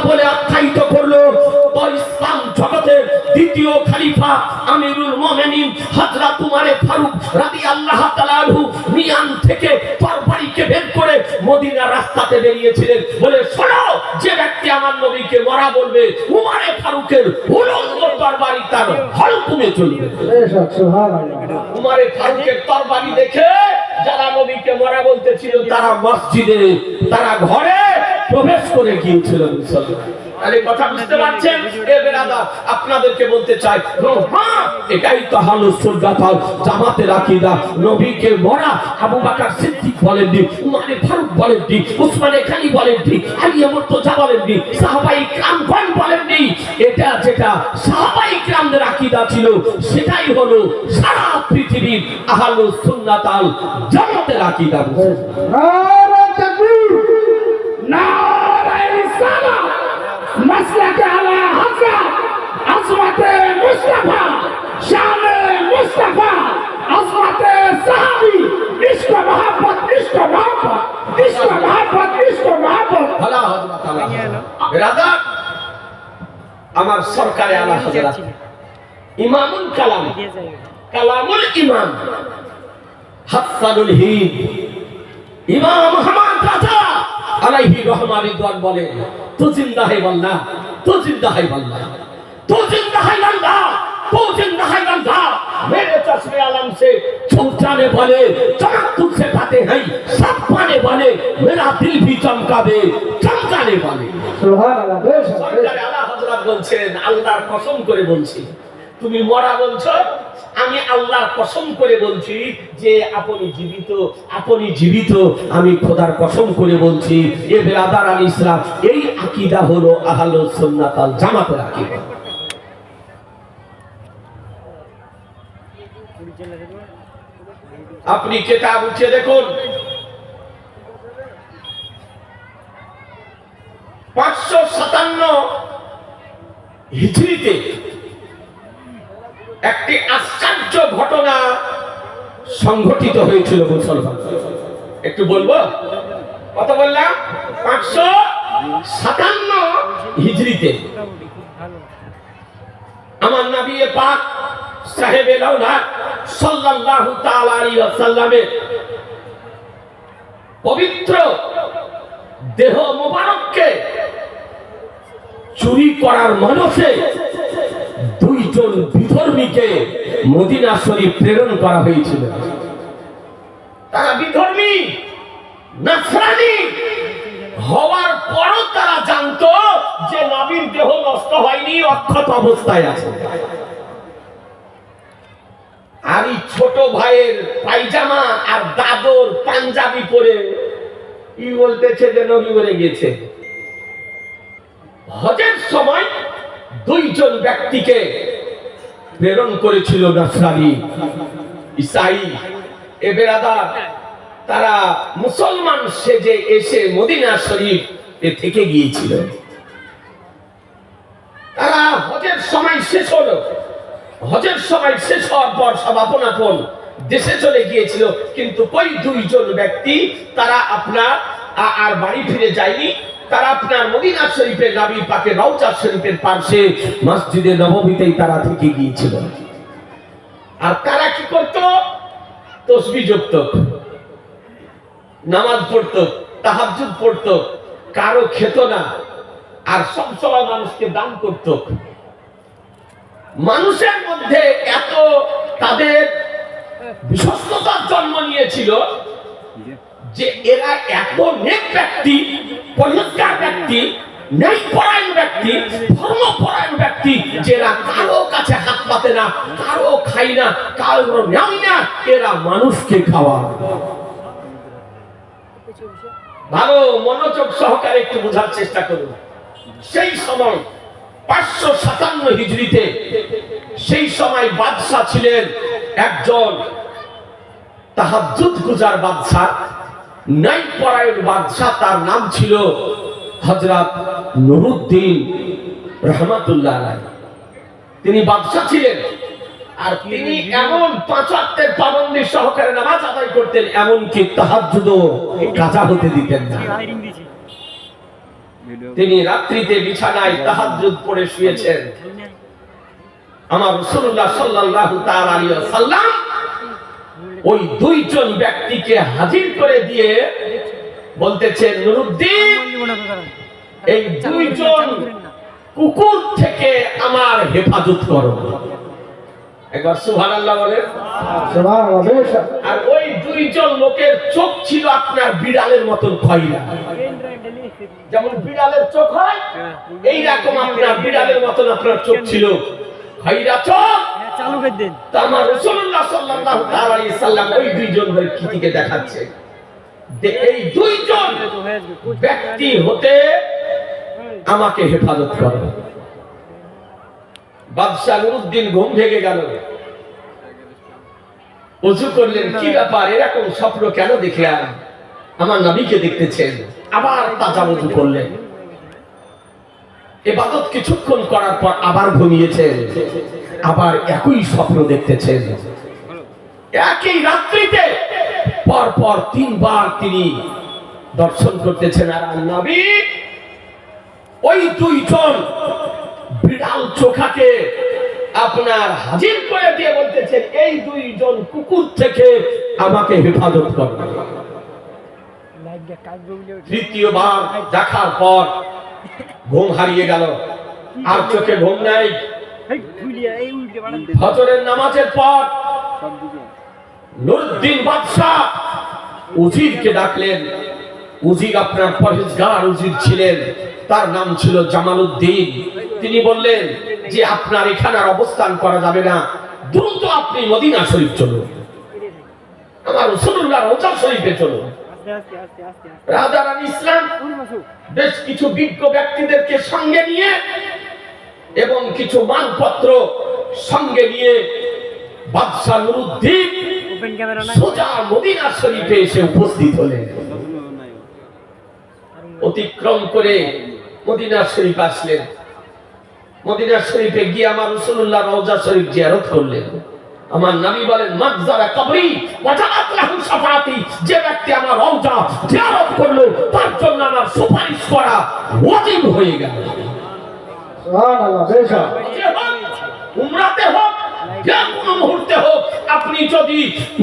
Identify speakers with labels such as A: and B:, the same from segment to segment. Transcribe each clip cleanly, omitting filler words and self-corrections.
A: বলে আখ্যায়িত করলো। তো ইসলাম জগতের দ্বিতীয় খলিফা আমিরুল মুমিনিন হযরত উমর ফারুক রাদিয়াল্লাহু তাআলা আনহু মিয়ান থেকে তরবারিকে বের করে মদিনার রাস্তাতে বেরিয়েছিলেন, বলে শোনো, যে ব্যক্তি আমার নবীকে মরা বলবে, উমর ফারুকের উলঙ্গ তরবারি তার হলকুমে চলবে। সুবহানাল্লাহ। উমর ফারুকের তরবারি দেখে যারা নবীকে মরা বলতেছিল তারা মসজিদে, তারা ঘরে প্রবেশ করে গিয়েছিল। মুসলমান আরে কথা বুঝতে পারছেন? এ বেরাদার, আপনাদেরকে বলতে চাই, হ্যাঁ, এটাই তো আহলুস সুন্নাত ওয়াল জামাতের আকীদা। নবীকে মরা আবু বকর সিদ্দিক বলেননি, উমর ফারুক বলেননি, উসমান গনি বলেননি, আলী মুর্তজা বলেননি, সাহাবায়ে কিরামগণ বলেননি। এটা যেটা সাহাবায়ে কিরামদের আকীদা ছিল, সেটাই হলো সারা পৃথিবীর আহলুস সুন্নাত ওয়াল জামাতের আকীদা।
B: নারে তাকবীর, নারে রিসালাত, মাসলাকে আলা হযরত আজমাতে মুস্তাফা, শানে মুস্তাফা, আজমাতে সাহাবী, ইশক মোহাম্মদ, ইশক মোহাম্মদ, ইশক মোহাম্মদ, ইশক মোহাম্মদ।
A: আলা হযরত আলা বেরাদার, আমার সরকারে আলা হযরত ইমামুল কালাম, কালামুল ইমাম হাসানুল হিন্দ ইমাম আহমদ রাজা আলাইহি রহমা রিদওয়ান বলে, তু জিন্দা है वल्लाह, तू जिंदा है वल्लाह, तू जिंदा है वल्लाह, तू जिंदा है वल्लाह। मेरे चश्मे आलम से चमकाने वाले चमक तुझसे पाते हैं, सब पाने वाले मेरा दिल भी चमका दे, चमकाने वाले।
B: সুবহানাল্লাহ।
A: সরকারে আলা হযরত বলছেন, আল্লাহর কসম করে বলছি, তুমি মরা বলছো, আমি আল্লাহর কসম করে বলছি যে আপনি জীবিত, আপনি জীবিত, আমি খোদার কসম করে বলছি। এ বেরাদার আল ইসলাম, এই আকীদা হলো আহলুস সুন্নাত ওয়াল জামাতের আকীদা। আপনি কিতাব উঠিয়ে দেখুন, 557 হিজরিতে একটি আশ্চর্য ঘটনা সংঘটিত হয়েছিল মুসলমান। একটু বলবো, কত বললাম? 557 হিজরিতে আমার নবী পাক সাহেবে লাউলাদ সাল্লাল্লাহু তাআলা আলাইহি ওয়াসাল্লামের পবিত্র দেহ মোবারককে চুরি করার মানসে দুইজন বিধর্মীকে মদিনা শরীফ প্রেরণ করা হয়েছিল। তারা বিধর্মী, নাসরানী হওয়ার পরও তারা জানতো যে নবীর দেহ নষ্ট হয়নি, অক্ষত অবস্থায় আছে। আর এই ছোট ভাইয়ের পায়জামা আর দাদর পাঞ্জাবি পরে কি বলতেছে যে নবী মরে গেছে। হজের সময় দুইজন ব্যক্তিকে প্রেরণ করেছিল নাসরানী, ঈসাই। এ বেরাদার, তারা মুসলমান সেজে এসে মদিনা শরীফ থেকে গিয়েছিল। তারা হজের সময় শেষ হলো, হজের সময় শেষ হওয়ার পর সব আপন আপন দেশে চলে গিয়েছিল। কিন্তু ওই দুইজন ব্যক্তি তারা আপনার আর বাড়ি ফিরে যায়নি। তারা আপনার মদিনা শরীফের নবী পাকের রওজা শরীফের পাশে মসজিদে নববীতেই তারা থেকে গিয়েছিল। আর তারা কি করত? তাসবিহ জপত, নামাজ পড়ত, তাহাজ্জুদ পড়ত, কারো খেত না, আর সব সময় মানুষকে দান করত। মানুষের মধ্যে এত তাদের বিশ্বস্ততার জন্ম নিয়েছিল যে এরা এত নেক ব্যক্তি, পরিষ্কার ব্যক্তি, ন্যায়পরায়ণ ব্যক্তি, ধর্মপরায়ণ ব্যক্তি, যারা কারো কাছে হাত পাতে না, কারো খাই না, কারো নেয় না, এরা মানুষকে খাওয়ায়। ভালো মনোযোগ সহকারে একটু বোঝার চেষ্টা করুন। সেই সময় 557 হিজরিতে সেই সময় বাদশা ছিলেন একজন তাহাজ্জুদ গুজার বাদশা, ন্যায়পরায়ণ বাদশা। তার নাম ছিল হযরত নুরউদ্দিন রহমাতুল্লাহ আলাইহি। তিনি বাদশা ছিলেন, আর তিনি এমন 5 ওয়াক্তের পাবন্দি সহকারে নামাজ আদায় করতেন, এমনকি তাহাজ্জুদও কাজা হতে দিতেন না। তিনি রাত্রিতে বিছানায় তাহাজ্জুদ পড়ে শুয়েছেন। আমার রাসূলুল্লাহ সাল্লাল্লাহু তাআলা আলাইহি ওয়াসাল্লাম ওই দুইজন ব্যক্তিকে হাজির করে দিয়ে বলতেছেন, নুরুদ্দিন, এই দুইজন কুকুর থেকে আমার হেফাজত করো। একবার সুবহানাল্লাহ বলেন।
B: সুবহানাল্লাহ। বেশক।
A: আর ওই দুইজন লোকের চোখ ছিল আপনার বিড়ালের মতন খয়রা, যেমন বিড়ালের চোখ হয় এইরকম আপনার বিড়ালের মতন আপনার চোখ ছিল, খয়রা চোখ।
C: চালু করে দেন।
A: তা আমার রাসূলুল্লাহ সাল্লাল্লাহু তাআলা আলাইহি সাল্লাম ওই দুইজন ব্যক্তিকে দেখাচ্ছে যে এই দুইজন ব্যক্তি হতে আমাকে হেফাজত করো। বাদশা নুরুদ্দিন ঘুম ভেঙে গেল, ওযু করলেন, কি ব্যাপার, এরকম স্বপ্ন কেন দেখলাম? আমার নবীকে দেখতেছেন। আবার তাজা ওযু করলেন, ইবাদত কিছুক্ষণ করার পর আবার ঘুমিয়েছেন, আবার একই স্বপ্ন দেখতেছেন। একই রাত্রিতে পর পর তিনবার তিনি দর্শন করতেছেন। আর নবী ওই দুইজন বিড়াল চোখাকে আপনার হাজির করে দিয়ে বলতেছেন, এই দুইজন কুকুর থেকে আমাকে হেফাজত করো। তৃতীয়বার দেখার পর ঘুম হারিয়ে গেল, আর চোখে ঘুম নাই। ফজরের নামাজের পর নুরুদ্দিন বাদশা উজিরকে ডাকলেন। উজির আপনার পরহেজগার উজির ছিলেন, তার নাম ছিল জামালউদ্দিন। তিনি বললেন যে আপনার এখানে আর অবস্থান করা যাবে না, দ্রুত আপনি মদিনা শরীফ চলুন, আমার রাসূলুল্লাহ রওজা শরীফে চলুন। রাজা রানী ইসলাম বেশ কিছু বিজ্ঞ ব্যক্তিদেরকে সঙ্গে নিয়ে এবং কিছু মালপত্র সঙ্গে নিয়ে বাদশা নুরুদ্দিন সোজা মদিনা শরীফে এসে উপস্থিত হলেন। অতিক্রম করে মদিনা শরীফ আসলেন। মদিনা শরীফে গিয়ে আমার রাসূলুল্লাহ রওজা শরীফ জিয়ারত করলেন। আমার নবী বলেন, মাগজারা কবরি ওয়াজাত লাহু শাফাআতি, যে ব্যক্তি আমার রওজা জিয়ারত করলো তার জন্য আমার সুপারিশ করা ওয়াজিব হয়ে গেল।
B: সুবহানাল্লাহ। বেশক।
A: উমরাতে হোক যে কোনো মুহূর্তে হোক, আপনি যদি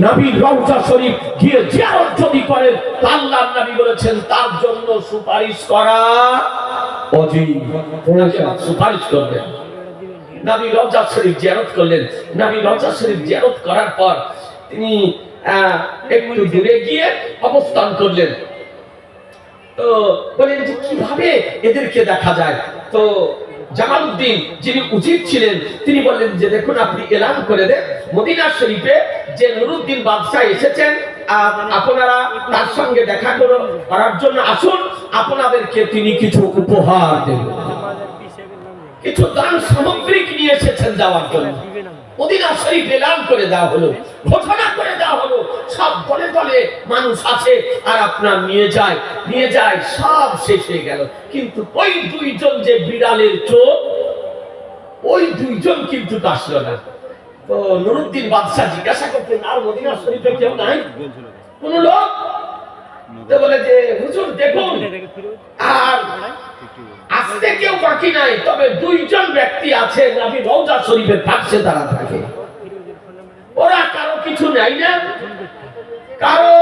A: নবীর রওজা শরীফ গিয়ে জিয়ারত যদি করেন, আল্লাহর নবী বলেছেন তার জন্য সুপারিশ করা ওয়াজিব। সুপারিশ করবেন। নবী রওজা শরীফ জিয়ারত করলেন। নবী রওজা শরীফ জিয়ারত করার পর তিনি একটু দূরে গিয়ে অবস্থান করলেন। তো বলেন যে কিভাবে এদেরকে দেখা যায়? তো জামালউদ্দিন যিনি উজির ছিলেন তিনি বললেন যে দেখুন, আপনি এলান করে দেন মদিনা শরীফে যে নুরুদ্দিন বাদশা এসেছেন, আপনারা তার সঙ্গে দেখা করার জন্য আসুন, আপনাদেরকে তিনি কিছু উপহার দেবেন, কিছু দান সামগ্রিক নিয়ে এসেছেন যাওয়ার জন্য। মদিনা শরীফ এলান করে দেওয়া হলো, ঘোষণা করে দেওয়া হলো, সব দলে দলে মানুষ আছে আর আপনার নিয়ে যায়, সব শেষ হয়ে গেল। কিন্তু ওই দুইজন যে বিড়ালের চোখ, ওই দুইজন কিন্তু আসলো না। তো নুরুদ্দিন বাদশা জিজ্ঞাসা করতেন, আর মদিনা শরীফে কেউ নাই, কোন লোক? তো বলে যে হুজুর দেখুন, আর আসতে কেউ বাকি নাই, তবে দুইজন ব্যক্তি আছে নবী রওজা শরীফের পাশে তারা থাকে। ওরা কারো কিছু নাই না, কারো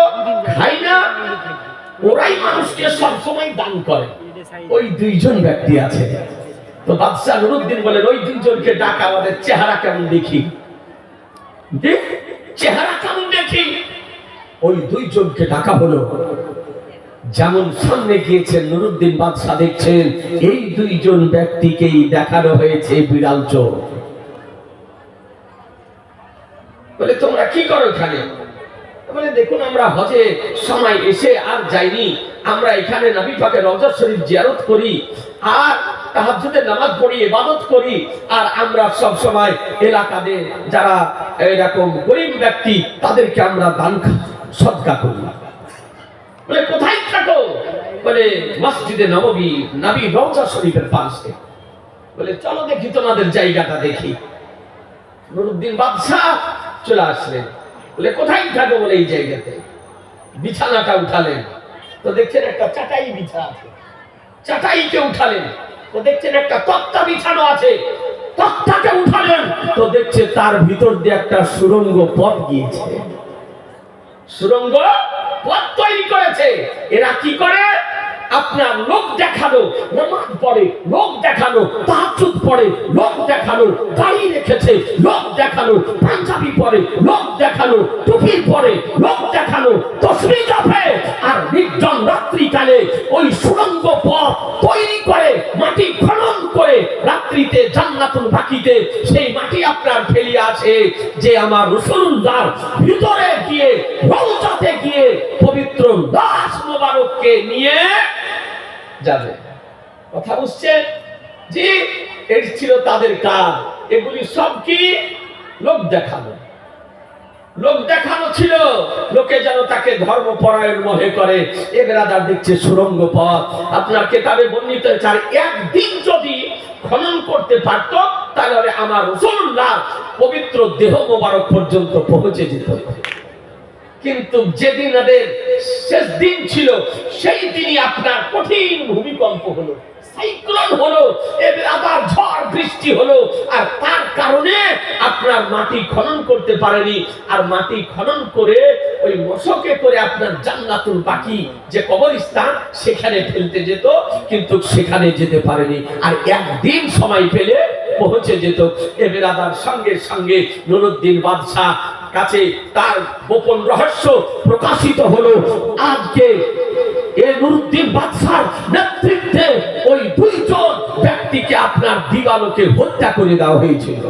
A: খাই না, ওরাই মানুষকে সবসময় দান করে। ওই দুইজন ব্যক্তি আছে। তো বাদশা নুরুদ্দিন বলেন, ওই দুইজনকে ডাকা, আমাদের চেহারা কেমন দেখি, চেহারা কেমন দেখি। ওই দুইজনকে ডাকা হলো। যেমন সামনে গিয়েছেন নুরুদ্দিন বাদশা দেখছেন এই দুইজন ব্যক্তিকেই দেখানো হয়েছে বিড়াল চোখ। বলে তোমরা কি করো এখানে? বলে দেখুন, আমরা হজে সময় এসে আর যাইনি, আমরা এখানে নবী পাকের রওজা শরীফ জিয়ারত করি আর তাহাজ্জুদের নামাজ পড়ি, ইবাদত করি, আর আমরা সব সময় এলাকাতে যারা এরকম গরিব ব্যক্তি তাদেরকে আমরা দান সদকা করি। বলে কোথায় থাকো? বলে মসজিদে নববী, নবী রওজা শরীফের পাশে। বলে চলো দেখি তোমাদের জায়গাটা দেখি। নুরুদ্দিন বাদশা চলে আসলেন। বলে কোথায় থাকো? বলে এই জায়গাতে। বিছানাটা উঠালেন, তো দেখছেন একটা চাটাই বিছা আছে। চাটাইকে উঠালেন, তো দেখছেন একটা তক্তা বিছানো আছে, তক্তাকে উঠালেন, তো দেখছে তার ভিতর দিয়ে একটা সুড়ঙ্গ পথ গিয়েছে। সুড়ঙ্গ পথ তৈরি করেছে। এরা কি করে? আপনার লোক দেখানো, নামাজ পড়ে লোক দেখানো, তাহাজ্জুদ পড়ে লোক দেখানো, দাড়ি রেখেছে লোক দেখানো, পাঞ্জাবি পরে লোক দেখানো, টুপি পরে লোক দেখানো, তসবিহ জপে, আর নির্জন রাত্রিকালে ওই সুড়ঙ্গ পথ তৈরি করে মাটি খনন করে রাত্রিতে জান্নাতুল বাকিতে সেই মাটি আপনার ফেলিয়ে আছে যে আমার রাসূলুল্লাহর ভিতরে গিয়ে রওজাতে গিয়ে পবিত্র লাশ মোবারককে নিয়ে যাবে। কথা বুঝছেন? জি, এর ছিল তাদের কাজ। এগুলি সব কি? লোক দেখানো। লোক দেখানো ছিল, লোকে যেন তাকে ধর্মপরায়ণ মনে করে। এ বেরাদার দেখছে সুড়ঙ্গ পথ, আপনার কেতাবে বর্ণিত হয়েছে, আর একদিন যদি খনন করতে পারত তাহলে আমার রাসূলুল্লাহ পবিত্র দেহ মোবারক পর্যন্ত পৌঁছে যেত। কিন্তু যেদিন এদের শেষ দিন ছিল সেই দিনই আপনার কঠিন ভূমিকম্প হলো, সাইক্লোন হলো, এবার আবার ঝড় বৃষ্টি হলো, আর তার কারণে আপনার মাটি খনন করতে পারেনি। আর মাটি খনন করে ওই মশকে করে আপনার জান্নাতুল বাকি যে কবরস্থান সেখানে ফেলতে যেত, কিন্তু সেখানে যেতে পারেনি। আর একদিন সময় পেলে পৌঁছে যেত। এবার আবার সঙ্গে সঙ্গে নুরুদ্দিন বাদশাহ কাছে তার গোপন রহস্য প্রকাশিত হলো। আজকে এই নুরুদ্দিন বাদশার নেতৃত্বে ওই দুইজন ব্যক্তিকে আপনার দিবালোকে হত্যা করে দেওয়া হয়েছিল।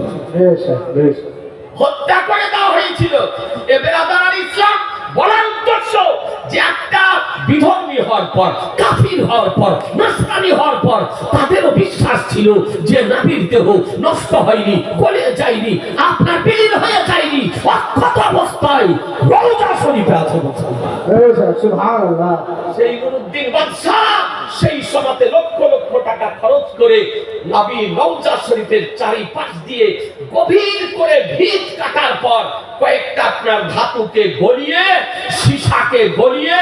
A: হত্যা করে দেওয়া হয়েছিল। এ বেরাদার ইসলাম বলার উদ্দেশ্য যে একটা বিধর্মী হওয়ার পর, কাফির হওয়ার পর, নাসরানি হওয়ার পর তাদেরও বিশ্বাস ছিল যে নবীর দেহ নষ্ট হয়নি, গলে যায়নি, আপনার বিলীন হয়ে যায়নি, অক্ষত অবস্থায় রওজা শরীফে আছে।
B: সুবহানাল্লাহ।
A: সেই নুরুদ্দিন বাদশাহ সেই সময়তে লক্ষ লক্ষ টাকা খরচ করে নবীর রওজা শরীফের চারিপাশ দিয়ে গভীর করে ভিত কাটার পর কয়েকটা আপনার ধাতুকে গলিয়ে, সীসাকে গলিয়ে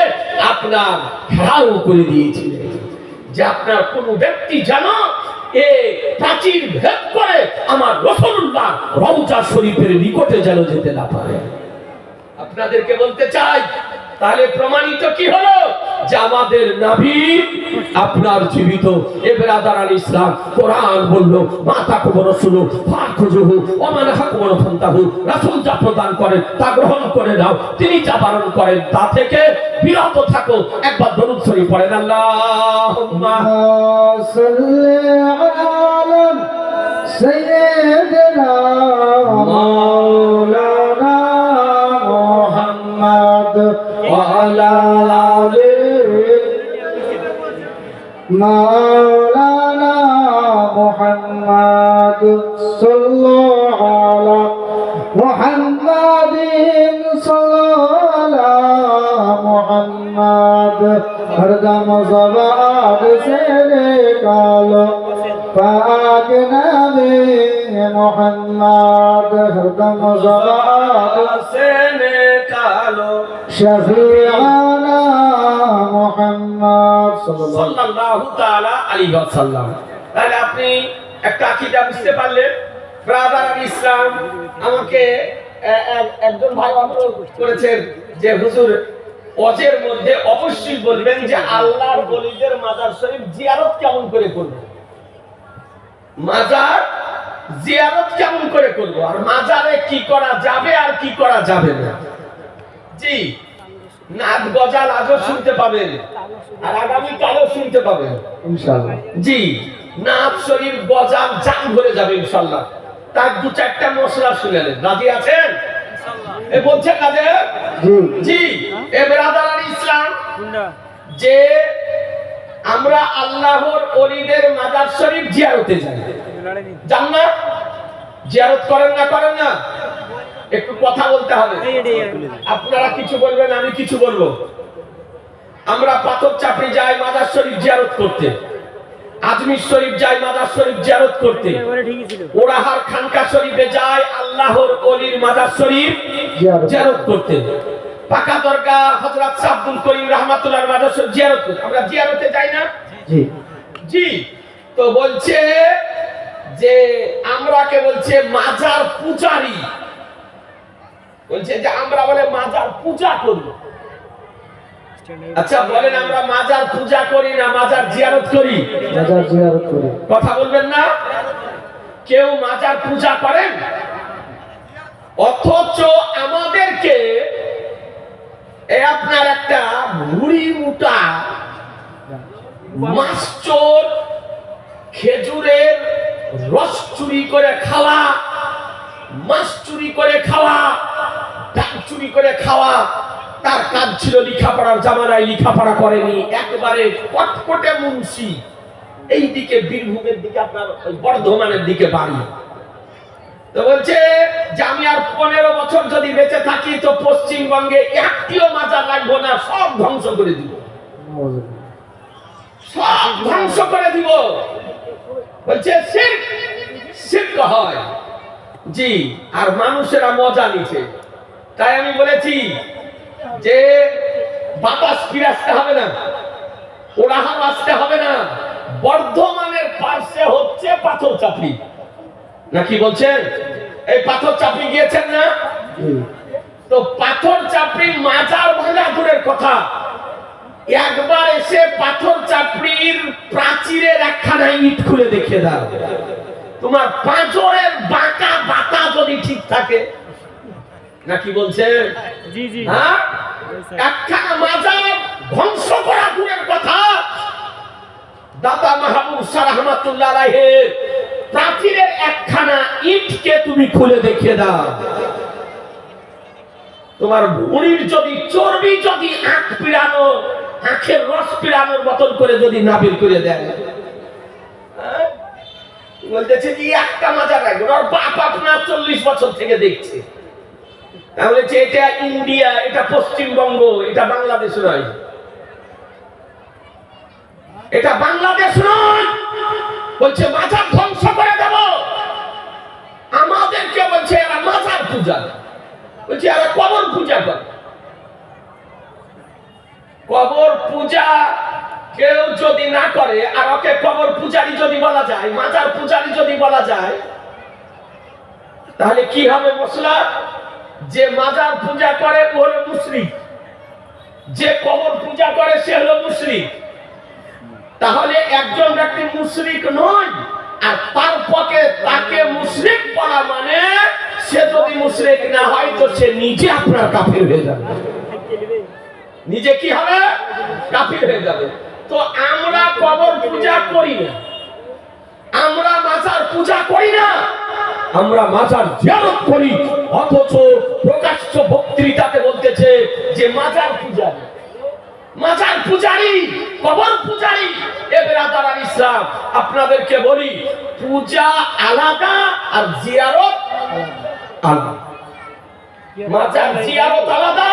A: আপনার ঘেরাও করে দিয়েছিলেন যে আপনার কোন ব্যক্তি জানো এই প্রাচীর ভেদ করে আমার রাসূলুল্লাহ রওজা শরীফের নিকটে যেন যেতে না পারে। আপনাদেরকে বলতে চাই, তাহলে প্রমাণিত কি হলো যে আমাদের নবী আপনার জীবিত। এ বেরাদার আল ইসলাম কোরআন বলল, মাতা কুবর রাসূল ফাখুজুহু ওয়া মান হাকুমুন ফান্তাহু, রাসূল যা প্রদান করেন তা গ্রহণ করে নাও, তিনি যা বারণ করেন তা থেকে বিরত থাকো। একবার দরুদ শরীফ পড়েন, আল্লাহুম্মা
B: সাল্লি আলা সাইয়্যিদিনা মাওলানা মুহাম্মদ ওয়া আলা আলি মাওলানা মুহাম্মদ সাল্লাল্লাহু আলা মুহাম্মাদিন সাল্লাল্লাহু মুহাম্মদ हरदम ज़बान से निकालो पाक नबी मोहम्मद, हरदम ज़बान से निकालो शफीआना मोहम्मद
A: সাল্লাল্লাহু তাআলা আলাইহি ওয়াসাল্লাম। তাহলে আপনি একটা আকীদা বুঝতে পারলেন। ব্রাদার আল ইসলাম আমাকে একজন ভাই অনুরোধ করেছেন যে হুজুর ওয়াজের মধ্যে অবশ্যই বলবেন যে আল্লাহর ওলিদের মাজার শরীফ জিয়ারত কেমন করে করব, মাজার জিয়ারত কেমন করে করব, আর মাজারে কি করা যাবে আর কি করা যাবে না। জি, নাদ গজাল আজও শুনতে পাবেন আর আগামী কালও শুনতে পাবেন
B: ইনশাআল্লাহ।
A: জি, নাদ শরীফ গজাল জাম ভরে যাবে ইনশাআল্লাহ। তার দু চারটা মশলা শুনেলেন, রাজি আছেন? এ বলছে কাজে জি। এ বেরাদার আল ইসলাম যে আমরা আল্লাহর ওলিদের মাজার শরীফ জিয়ারতে যাই, যান না? জিয়ারত করেন না করেন না? একটু কথা বলতে হবে, আপনারা কিছু বলবেন আমি কিছু বলবো। আমরা পাথর চাপড়ি যাই মাজার শরীফ জিয়ারত করতে, আজমির শরীফ যাই মাজার শরীফ জিয়ারত করতে, ওরাহার খানকা শরীফে যায় আল্লাহর ওলির মাজার শরীফ জিয়ারত করতে, পাকা দরগা হযরত শাহ আব্দুল করিম রাহমাতুল্লাহর মাজার শরীফ জিয়ারত করতে। আমরা জিয়ারতে যাই না?
B: জি।
A: জি, তো বলছে যে আমরাকে বলছে মাজার পূজারি, বলছে যে আমরা বলে মাজার পূজা করি। আচ্ছা বলেন, আমরা মাজার পূজা করি না মাজার জিয়ারত করি?
B: মাজার জিয়ারত করি।
A: কথা বলবেন না? কেউ মাজার পূজা করেন? অথচ আমাদেরকে আপনার একটা ভুড়ি মুটা মাস্টার খেজুরের রস চুরি করে খাওয়া, মাছ চুরি করে খাওয়া, ডাল চুরি করে খাওয়া, তার কাজ ছিল লেখাপড়ার জামানায় লেখাপড়া করেনি, একবারে কটকটে মুন্সি। এই দিকে বীরভূমের দিকে আপনার বর্ধমানের দিকে বাড়ি। তো বলছে যে আমি আর 15 বছর যদি বেঁচে থাকি তো পশ্চিমবঙ্গে একটিও মাজার রাখবো না, সব ধ্বংস করে দিব, সব ধ্বংস করে দিব। বলছে শিরক হয়। জি, আর মানুষেরা মজা নিছে। তাই আমি বলেছি যে বাতাস ফিরাতে হবে না, ওরাহাম আসতে হবে না। বর্ধমানের পাশে হচ্ছে পাথর চাপড়ি, নাকি বলছেন? এই পাথর চাপড়ি গিয়েছেন না? তো পাথর চাপড়ি মাজার ভাঙা দূরের কথা, একবার এসে পাথর চাপড়ির প্রাচীরের একখানা ইট খুলে দেখিয়ে দাও, তোমার পাঁজরের বাঁকা বাতা যদি ঠিক থাকে। নাকি বলছে?
C: জি জি,
A: হ্যাঁ, একখানা মাজার ধ্বংস করা দূরের কথা, দাতা মাহবুব শাহ রহমাতুল্লাহ আলাইহি প্রাচীরের একখানা ইটকে তুমি খুলে দেখিয়ে দাও, তোমার ভুঁড়ির যদি চর্বি যদি আখ পিড়ানো, আখের রস পিড়ানোর মতন করে যদি নাবিল করে দেয়। হ্যাঁ? বলতেছে যে একটা মাজার রাখবেন, ওর বাপ আপনার 40 বছর থেকে দেখছে। তাহলে যে এটা ইন্ডিয়া, এটা পশ্চিমবঙ্গ, এটা বাংলাদেশ নয়, এটা বাংলাদেশ নয়। বলছে মাজার ধ্বংস করে দেব। আমাদেরকে বলছে এরা মাজার পূজা, বলছে এরা কবর পূজা করে। কবর পূজা কেউ যদি না করে, আর ওকে কবর পূজারি যদি বলা যায়, মাজার পূজারি যদি বলা যায়, তাহলে কি হবে মশলা? যে মাজার পূজা করে ও হলো মুশরিক, যে কবর পূজা করে সে হলো মুশরিক। তাহলে একজন ব্যক্তি মুশরিক নয়, আর তার পক্ষে তাকে মুশরিক বলা মানে সে যদি মুশরিক না হয় তো সে নিজে আপনার কাফির হয়ে যাবে। নিজে কি হবে? কাফির হয়ে যাবে। তো আমরা কবর পূজা করি না, আমরা মাজার পূজা করি না, আমরা মাজার জিয়ারত করি। অথচ প্রকাশ্য বক্তৃতাতে বলতেছে যে মাজার পূজারি, মাজার পূজারি, কবর পূজারি। এ বেরাদার ইসলাম, আপনাদেরকে বলি পূজা আলাদা আর জিয়ারত আলাদা। মাজার জিয়ারত আলাদা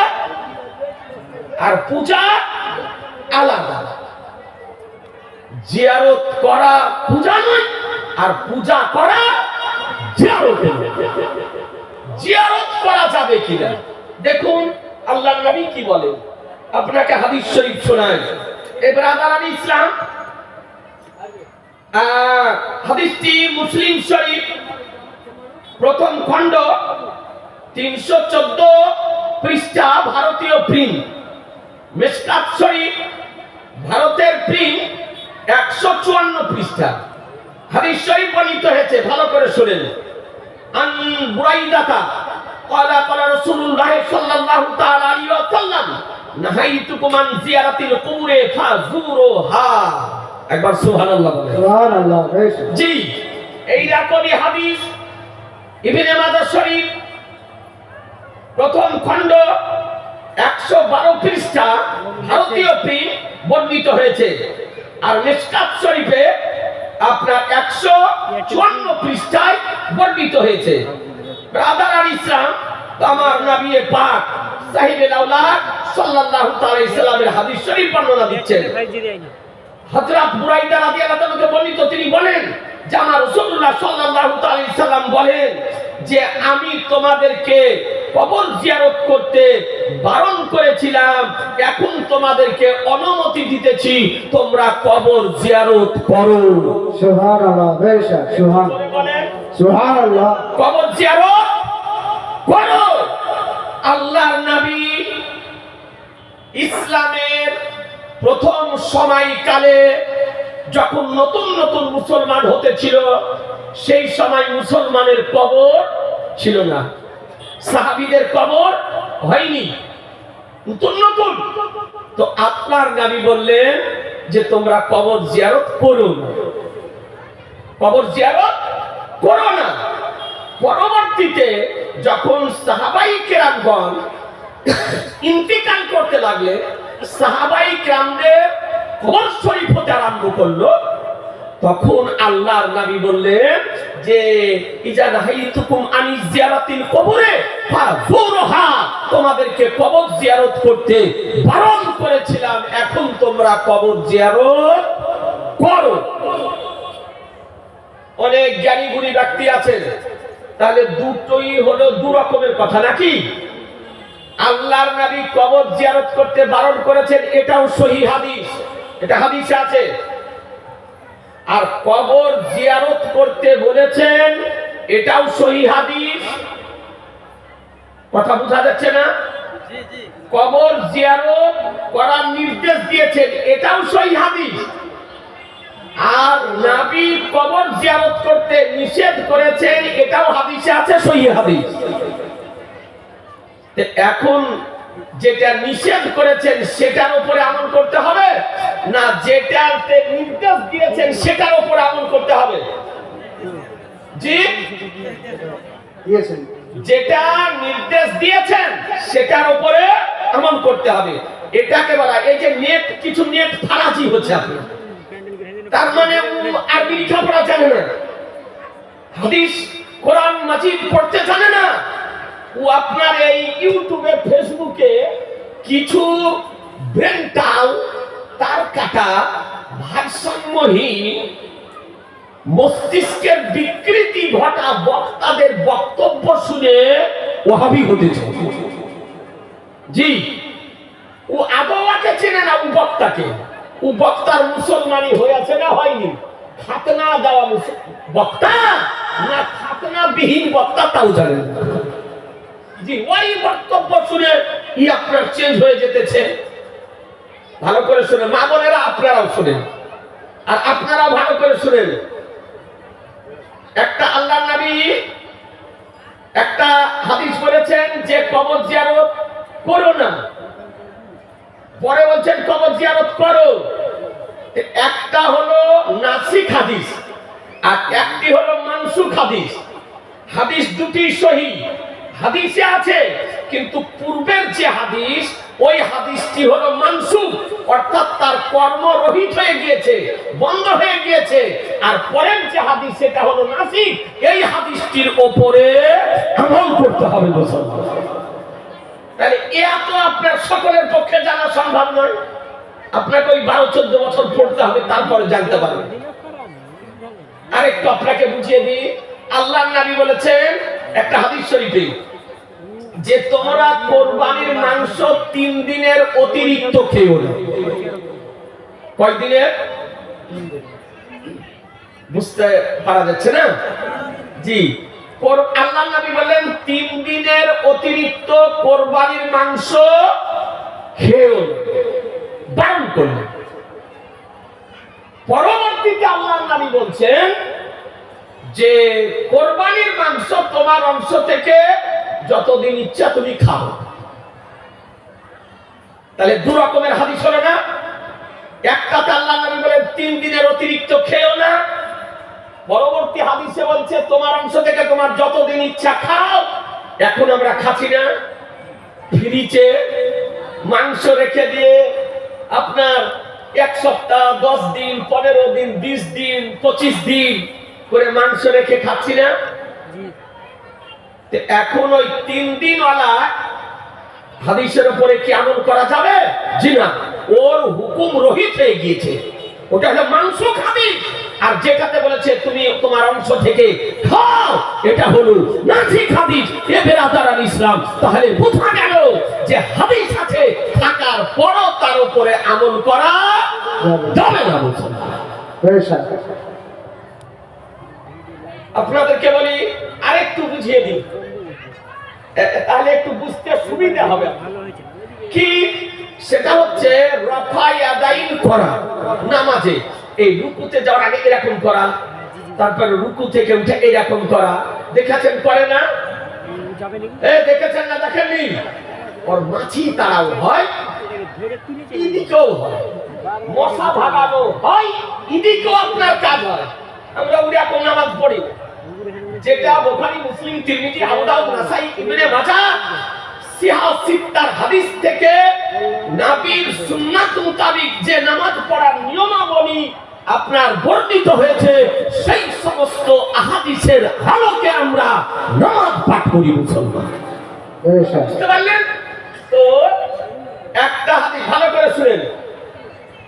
A: আর পূজা আলাদা। জিয়ারত করা পূজা নয়, আর পূজা করা জিয়ারত। জিয়ারত করা যাবে কিনা দেখুন আল্লাহর নবী কি বলেন, আপনাকে হাদিস শরীফ শোনায়। এ ব্রাদার ইসলাম, হাদিসটি মুসলিম শরীফ প্রথম খণ্ড 314 পৃষ্ঠা, ভারতীয় প্রিন্ট। মিশকাত শরীফ ভারতের প্রিন্ট 154 পৃষ্ঠা। হাদিস শরীফ বর্ণিত হয়েছে, ভালো করে শুনেন। আন বুরাইদাতা ক্বালা ক্বালা রাসূলুল্লাহ সাল্লাল্লাহু তাআলা আলাইহি ওয়া সাল্লাম নাহাইতুকুম আন জিয়ারাতিল কুবুরি ফাজুরুহা। একবার সুবহানাল্লাহ বলেন।
B: সুবহানাল্লাহ।
A: জি, এই রকমই হাদিস ইবনে মাজাহ শরীফ প্রথম খণ্ড 112 পৃষ্ঠা, ভারতীয় প্রিন্ট বর্ণিত হয়েছে। আর মিশকাত শরীফে আপনার 154 পৃষ্ঠায় বর্ণিত হয়েছে। ব্রাদার আল ইসলাম, আমার নবী পাক সাহিবুল আওলাদ সাল্লাল্লাহু তাআলা আলাইহি সাল্লামের হাদিস শরীফ বর্ণনা দিচ্ছেন। হযরত বুরাইদা রাদিয়াল্লাহু তাআলা বর্ণিত, তিনি বলেন যে আমার রাসূলুল্লাহ সাল্লাল্লাহু তাআলা আলাইহি সাল্লাম বলেন যে আমি তোমাদেরকে কবর জিয়ারত করতে বারণ করেছিলাম, এখন তোমাদেরকে অনুমতি দিতেছি, তোমরা কবর জিয়ারত করো।
B: সুবহানাল্লাহ, বেশা সুবহানাল্লাহ,
A: কবর জিয়ারত করো। আল্লাহর নবী ইসলামের প্রথম সময়কালে যখন নতুন নতুন মুসলমান হতেছিল, সেই সময় মুসলমানের কবর ছিল না, সাহাবীদের কবর হয়নি, নতুন নতুন। তো আপনার নবী বললেন যে তোমরা কবর জিয়ারত করো না, কবর জিয়ারত করো না। পরবর্তীতে যখন সাহাবাই কেরামগণ ইন্তিকাল করতে লাগলে, সাহাবাই কেরামদের কবর শরীফ হতে আরম্ভ করলো, তখন আল্লাহর নবী বললেন যে ইজা নাহাইতুকুম আনি জিয়ারাতিল কবরে ফাযুরহা, তোমাদেরকে কবর জিয়ারত করতে বারণ করেছিলাম, এখন তোমরা কবর জিয়ারত করো। অনেক জ্ঞানী গুণী ব্যক্তি আছেন, তাহলে দুটোই হলো দু রকমের কথা নাকি? আল্লাহর নবী কবর জিয়ারত করতে বারণ করেছেন, এটাও সহিহ হাদিস, এটা হাদিসে আছে। আর কবর জিয়ারত করতে বলেছেন, এটাও সহিহ হাদিস। কথা বোঝা যাচ্ছে না? কবর জিয়ারত করার নির্দেশ দিয়েছেন, এটাও সহিহ হাদিস। আর নবী কবর জিয়ারত করতে নিষেধ করেছেন, এটাও হাদিসে আছে, সহিহ হাদিস। এখন যেটা নিষেধ করেছেন সেটার উপরে আমল করতে হবে, না যেটাতে নির্দেশ দিয়েছেন সেটার উপরে আমল করতে হবে? জি, যেটা নির্দেশ দিয়েছেন সেটার উপরে আমল করতে হবে। এটাকে বলা, এই যে নেট, কিছু নেট ফারাজি হচ্ছে আপনার, তার মানে আরবি লেখাপড়া জানে না, হাদিস কোরআন মাজিদ পড়তে জানে না, ও আপনার এই ইউটিউবে ফেসবুকে কিছু ব্রেনটাল, তার কাটা, ভারসাম্যহীন, মস্তিষ্কের বিকৃতি ঘটা বক্তাদের বক্তব্য শুনে ওয়াহাবি হতেছে। জি, ও আবহাওয়াকে চেনে না, ও বক্তাকে, ও বক্তার মুসলমানই হয়েছে না হয়নি? খাতনা দেওয়া বক্তা না খাতনা বিহীন বক্তা তাও জানেন না। জি, ওই বক্তব্য শুনে ই আপনার চেঞ্জ হয়ে যেতেছে। ভালো করে শুনেন মা বোনেরা, আপনারাও শুনেন, আর আপনারাও ভালো করে শুনেন। একটা আল্লাহর নবী একটা হাদিস বলেছেন যে কবর জিয়ারত করো না, পরে বলছেন কবর জিয়ারত করো। একটা হলো নাসিখ হাদিস আর একটি হলো মানসুখ হাদিস। হাদিস দুটি সহিহ হাদিসে আছে, কিন্তু পূর্বের যে হাদিস, ওই হাদিসটি হলো মানসুখ, অর্থাৎ তার কর্ম রহিত হয়ে গিয়েছে, বন্ধ হয়ে গিয়েছে। আর পরের যে হাদিস সেটা হলো নাসিখ, এই হাদিসটির উপরে আমল করতে হবে মুসলমান। তাহলে এত আপনার সকলের পক্ষে জানা সম্ভব নয়, আপনাকে ওই 12-14 বছর পড়তে হবে, তারপরে জানতে পারবেন। আরেকটু আপনাকে বুঝিয়ে দিই, আল্লাহর নবী বলেছেন একটা হাদিস শরীফে যে তোমরা কোরবানির মাংস 3 দিনের অতিরিক্ত খেও না। কয় দিনের? বুঝতে পারা যাচ্ছে না? জি, আল্লাহর নবী বললেন 3 দিনের অতিরিক্ত কোরবানির মাংস খেও না, বারণ করলেন। পরবর্তীতে আল্লাহর নবী বলছেন যে কোরবানির মাংস তোমার অংশ থেকে যতদিন ইচ্ছা তুমি খাও। তাহলে দু রকমের হাদিস হলো না? একটাতে আল্লাহর নবী বলেন 3 দিনের অতিরিক্ত খেও না, পরবর্তী হাদিসে বলছে তোমার অংশ থেকে তোমার যতদিন ইচ্ছা খাও। এখন আমরা খাচ্ছি না, ফ্রিজে মাংস রেখে দিয়ে আপনার 1 সপ্তাহ, 10 দিন, 15 দিন, 20 দিন, 25 দিন করে মাংস রেখে খাচ্ছি না। এখন ওই 3 দিন ওয়ালা হাদিসের উপরে কি আমল করা যাবে? জি না, ওর হুকুম রহিত হয়ে গিয়েছে। ওটা হলো মাংস হাদিস, আর যেটাতে বলেছে তুমি তোমার অংশ থেকে খাও, এটা হলো নাসিখ হাদিস। এ বেরাদার ইসলাম, তাহলে বোঝা গেল যে হাদিস আছে থাকার পরও তার উপরে আমল করা যাবে না। মুসলমান,
B: বেশক
A: আপনাদেরকে বলি আরেকটু বুঝিয়ে দিই, তাহলে একটু বুঝতে সুবিধা হবে। কি সেটা হচ্ছে রফাই আদাইন করা নামাজে। এই রুকুতে যাওয়ার আগে এরকম করা, তারপরে রুকু থেকে উঠে এরকম করা, দেখেছেন করে না? দেখেছেন না দেখেননি? ওর মাছি তারাও হয়, এদিকেও হয়, মশা ভাগানো হয়, এদিকেও আপনার কাজ হয়। আমরা ওরকম নামাজ পড়ি যেটা বুখারী, মুসলিম, তিরমিজি, আবু দাউদ, নাসাই, ইবনে মাজাহ সিহাহ হাদিস থেকে নবীর সুন্নাত মোতাবেক যে নামাজ পড়ার নিয়মাবলী আপনার বর্ণিত হয়েছে, সেই সমস্ত আহাদিসের আলোকে আমরা নামাজ পাঠ করি। মুসলমান,
B: বেশক
A: বুঝতে পারলেন তো? একটা হাদিস ভালো করে শুনেন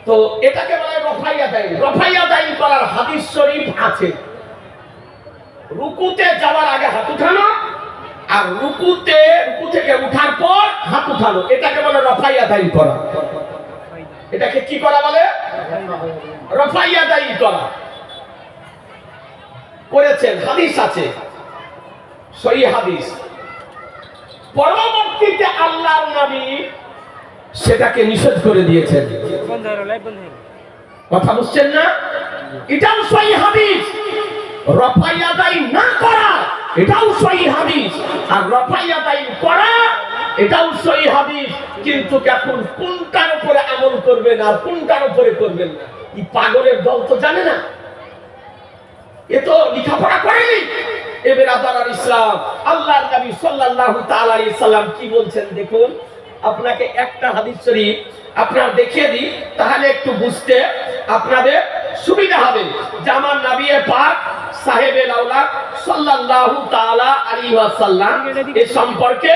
A: তো, এটাকে বলা হয় রফাই আদাইন। রফাই আদাইন করার হাদিস শরীফ আছে। রুকুতে যাওয়ার আগে হাত উঠানো, আর রুকু থেকে উঠার পর হাত উঠানো, এটাকে বলে রফাই আদাইন করা। এটাকে কি করা বলে? রফাই আদাইন করা। করেছেন, হাদিস আছে, সহিহ হাদিস। পরবর্তীতে আল্লাহর নবী সেটাকে নিষেধ করে দিয়েছেন। কথা বুঝছেন না? এটাও সহিহ হাদিস। রফাই আদাইন না করা এটাও সহিহ হাদিস, আর রফাই আদাইন করা এটাও সহিহ হাদিস। কিন্তু এখন কোনটার উপরে আমল করবেন আর কোনটার উপরে করবেন না, এই পাগলের দল তো জানে না, এ তো লেখাপড়া করেনি। এ বেরাদার ইসলাম, আল্লাহর নবী সাল্লাল্লাহু তাআলা আলাইহি সাল্লাম কি বলছেন দেখুন। আপনাকে একটা হাদিস শরীফ আপনার দেখিয়ে দিই, তাহলে একটু বুঝতে আপনাদের সুবিধা হবে যে আমার নবী পাক সাহেবে লাউলাদ সাল্লাল্লাহু তাআলা আলাইহি ওয়াসাল্লাম এই সম্পর্কে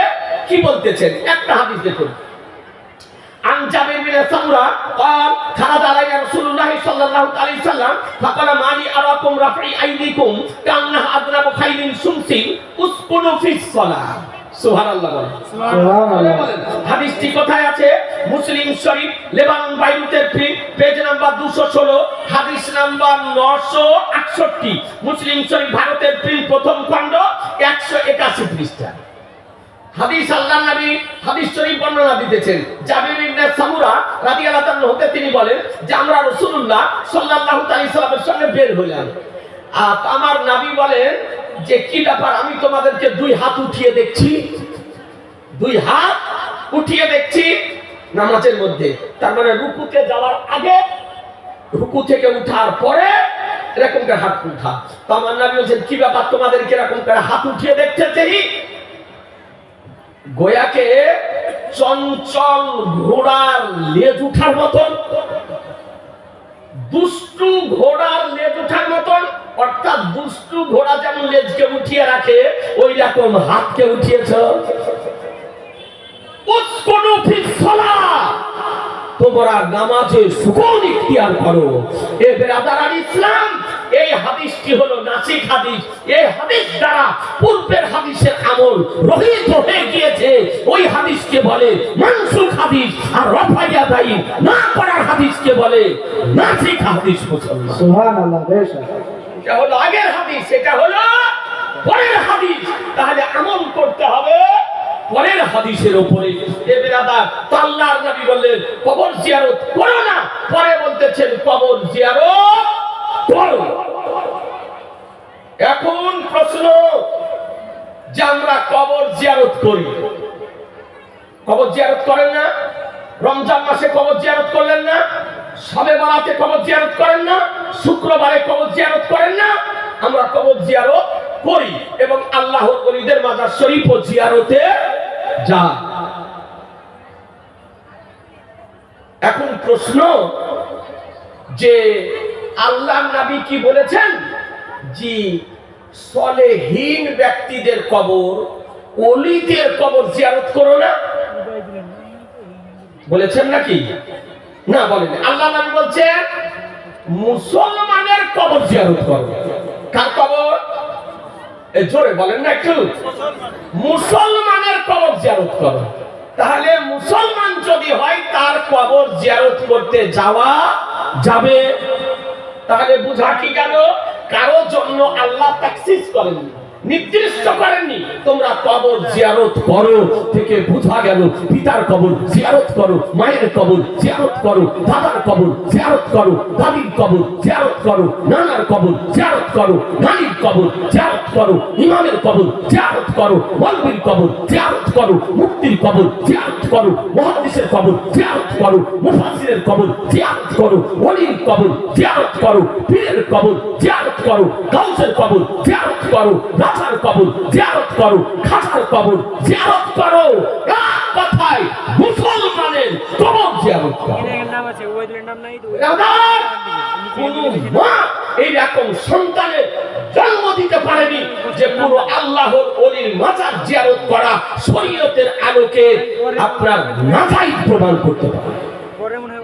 A: কি বলতেছেন। একটা হাদিস দেখুন। عن جابر بن سمرة قال خرج علينا رسول الله صلى الله عليه وسلم فقال ما لي أراكم رفعي أيديكم كأنها أذناب خيل شمس اسكنوا في الصلاة। সুবহানাল্লাহ বলেন, সুবহানাল্লাহ। হাদিসটি কোথায় আছে? Muslim Sharif, Lebanon বাইরুতের page number 216, হাদিস নাম্বার 968। মুসলিম শরীফ ভারতের প্রিন্ট, প্রথম খণ্ড, 181 পৃষ্ঠা। হাদিস আল্লাহর নবী হাদিস শরীফ বর্ণনা দিতেছেন। জাবির ইবনে সামুরা রাদিয়াল্লাহু তাআলা হতে তিনি বলেন যে আমরা রাসূলুল্লাহ সাল্লাল্লাহু আলাইহি সাল্লামের সঙ্গে বের হলাম। আর আমার নবী বলেন যে কি ব্যাপার, আমি তোমাদেরকে দুই হাত উঠিয়ে দেখছি, দুই হাত উঠিয়ে দেখছি নামাজের মধ্যে। তার মানে রুকুতে যাওয়ার আগে, রুকু থেকে উঠার পরে এরকম করে হাত উঠা। তো আমার নবী বলেন কি ব্যাপার, তোমাদেরকে এরকম করে হাত উঠিয়ে দেখতেছি? গোয়াকে চঞ্চল ঘোড়ার লেজ উঠার মতন, দুষ্টু ঘোড়ার লেজ উঠার মতন, অর্থাৎ দুষ্টু ঘোড়া যেমন লেজকে উঠিয়ে রাখে ওই রকম হাতকে উঠিয়েছ। তোমরা নামাজে সুকুন ইখতিয়ার করো। এ বেরাদার ইসলাম, এই হাদিসটি হলো নাসিখ হাদিস। এই হাদিস দ্বারা পূর্বের হাদিসের আমল রহিত হয়ে গিয়েছে, ওই হাদিসকে বলে মানসুখ হাদিস। আর রফাই আদাইন না করার হাদিসকে বলে নাসিখ হাদিস। মুসলমান,
B: সুবহানাল্লাহ। বেশক
A: এটা হলো আগের হাদিস, এটা হলো পরের হাদিস। তাহলে আমল করতে হবে পরের হাদিসের উপরে। এ বেরাদার, আল্লাহর নবী বললেন কবর জিয়ারত করো না, পরে বলতেছেন কবর জিয়ারত করো। এখন প্রশ্ন যে আমরা কবর জিয়ারত করি, কবর জিয়ারত করেন না? রমজান মাসে কবর জিয়ারত করলেন না? শবে বরাতে কবর জিয়ারত করেন না? শুক্রবারে কবর জিয়ারত করেন না? আমরা কবর জিয়ারত করি এবং আল্লাহর ওলিদের মাজার শরীফ ও জিয়ারতে যাই। এখন প্রশ্ন যে আল্লাহর নবী কি বলেছেন? জি, সলেহীন ব্যক্তিদের কবর, ওলিদের কবর জিয়ারত করো না, বলেছেন নাকি? না, বলেন। আল্লাহ নবী বলছেন মুসলমানের কবর জিয়ারত করো। কার কবর? এই জোরে বলেন না একটু। মুসলমানের কবর জিয়ারত করো। তাহলে মুসলমান যদি হয় তার কবর জিয়ারত করতে যাওয়া যাবে। তাহলে বুঝা কি গেল? কারো জন্য আল্লাহ তাকসিস করেননি, নির্দিষ্ট করেননি তোমরা কবর জিয়ারত করো থেকে বোঝা গেল পিতার কবর জিয়ারত করো, মায়ের কবর জিয়ারত করো, দাদার কবর জিয়ারত করো, দাদির কবর জিয়ারত করো, নানার কবর জিয়ারত করো, নানির কবর জিয়ারত করো, ইমামের কবর জিয়ারত করো, মৌলবীর কবর জিয়ারত করো, মুফতির কবর জিয়ারত করো, মুহাদ্দিসের কবর জিয়ারত করো, মুফাসসিরের কবর জিয়ারত করো, ওলির কবর জিয়ারত করো, পীরের কবর জিয়ারত করো, গাউসের কবর জিয়ারত করো, রাজার কবর জিয়ারত করো, খাজার কবর জিয়ারত করো। এক কথায় মুসলমানের কবর জিয়ারত করো। কোনো মা এইরকম সন্তানের জন্ম দিতে পারেনি যে কোন আল্লাহর ওলির মাজার জিয়ারত করা শরীয়তের আলোকে আপনার নাজাইজ প্রমাণ করতে পারে।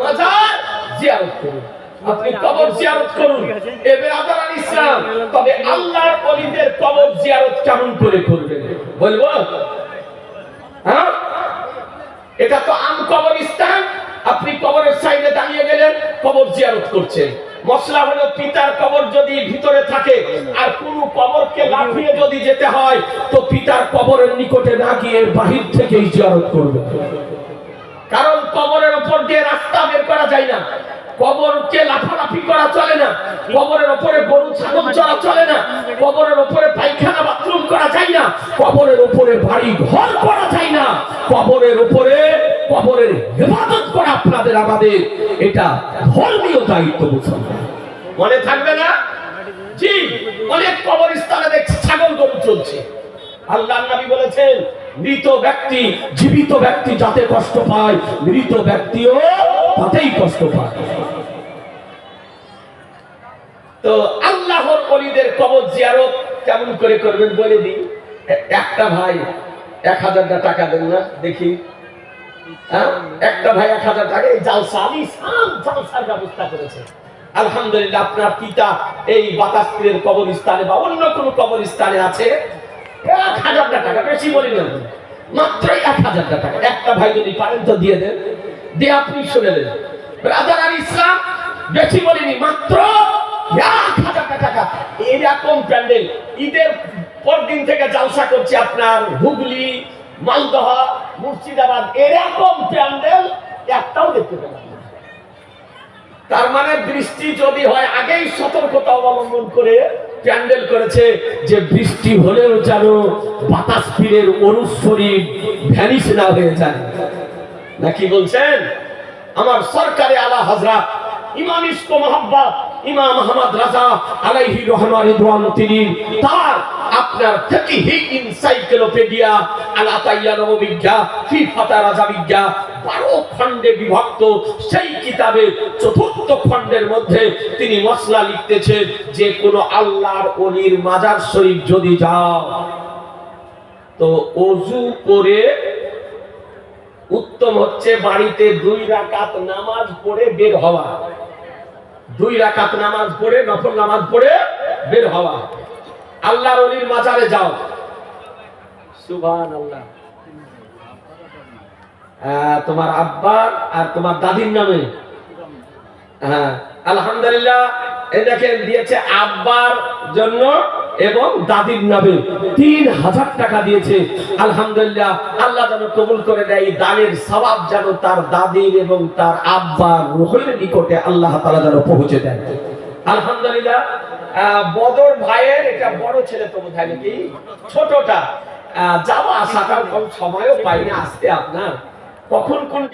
A: মাজার জিয়ারত করুন, আপনি কবর জিয়ারত করুন, এ বেরাদারান ইসলাম। তবে আল্লাহর ওলিদের কবর জিয়ারত কেমন করে করবেন বলবো? হ্যাঁ, এটা তো আম কবরস্থান। আপনি কবরের সাইডে দাঁড়িয়ে গেলেন, কবর জিয়ারত করছেন। মশলা হলো পিতার কবর যদি ভিতরে থাকে আর কোন কবরকে লাফিয়ে যদি যেতে হয় তো পিতার কবরের নিকটে না গিয়ে বাহির থেকেই জিয়ারত করবে। কারণ কবরের উপর দিয়ে রাস্তা বের করা যায় না, কবরকে লাফালাফি করা চলে না, কবরের উপরে গরু ছাগল চড়া চলে না, কবরের উপরে পায়খানা বাথরুম করা যায় না, কবরের উপরে বাড়ি ঘর করা যায় না, কবরের উপরে কবরের ইবাদত করা আপনাদের আমাদের এটা ধর্মীয় দায়িত্ব। মুসলমান মনে থাকবে না? জি, অনেক কবরস্থানে দেখছি ছাগল গরু চলছে। আল্লাহর নবী বলেছেন মৃত ব্যক্তি জীবিত ব্যক্তি যাতে কষ্ট পায় মৃত ব্যক্তিও তাতেই কষ্ট পায়। তো আল্লাহর ওলিদের কবর জিয়ারত কেমন করে করবেন বলে দিই। একটা ভাই 1000 টাকা দেন না দেখি, একটা ভাই 1000 টাকা এই জালসার ব্যবস্থা করেছে। আলহামদুলিল্লাহ, আপনার পিতা এই বাতাসপুরের কবরস্থানে বা অন্য কোন কবরস্থানে আছে, 1000 টাকা, বেশি বলি না, মাত্র 1000 টাকা। একটা ভাই যদি পারেন তো দিয়ে দেন, দিয়ে আপনি শুনে নেন। ব্রাদার ইসলাম, বেশি বলিনি, মাত্র 1000 টাকা। এরকম প্যান্ডেল ঈদের পর দিন থেকে জালসা করছে আপনার হুগলি, মালদহ, মুর্শিদাবাদ, এরকম প্যান্ডেল একটাও দেখতে পেলাম না। তার মানে বৃষ্টি যদি হয় আগেই সতর্কতা অবলম্বন করে প্যান্ডেল করেছে যে বৃষ্টি হলেও যেন বাতাস পীরের অরুষ শরীর ভ্যানিশ না হয়ে যায়। নাকি বলছেন? আমার সরকারে আলা হযরত ইমাম ইশক মোহাব্বত ইমাম আহমদ রাজা আলাইহি রহমান রিদওয়ান, তিনি তার আপনার ফিকহি এনসাইক্লোপিডিয়া আলা তাইয়ান বিজ্ঞা ফি ফাতা রাজা বিজ্ঞা 12 খণ্ডে বিভক্ত সেই কিতাবের 4র্থ খণ্ডের মধ্যে তিনি মসলা লিখতেছেন যে কোন আল্লাহর ওলির মাজার শরীফ যদি যাও তো ওযু করে উত্তম হচ্ছে বাড়িতে 2 রাকাত নামাজ পড়ে বের হওয়া, 2 রাকাত নামাজ পড়ে নফল নামাজ পড়ে বের হওয়া। আল্লাহর ওলির মাজারে যাও, সুবহানাল্লাহ, তোমার আব্বা আর তোমার দাদির নামে, হ্যাঁ আলহামদুলিল্লাহ, এই দেখেন দিয়েছে আব্বার জন্য এবং দাদির নামে 3000 টাকা দিয়েছে। আলহামদুলিল্লাহ, আল্লাহ যেন কবুল করে দেয়, দানের সওয়াব যেন তার দাদির এবং তার আব্বার রূহের নিকটে আল্লাহ তাআলা যেন পৌঁছে দেন। আলহামদুলিল্লাহ, বদর ভাইয়ের এটা বড় ছেলে তো বোধহয় নাকি ছোটটা, যাওয়া আসাটার কম সময়ও পাই না, আসতে আপনার কখন কোন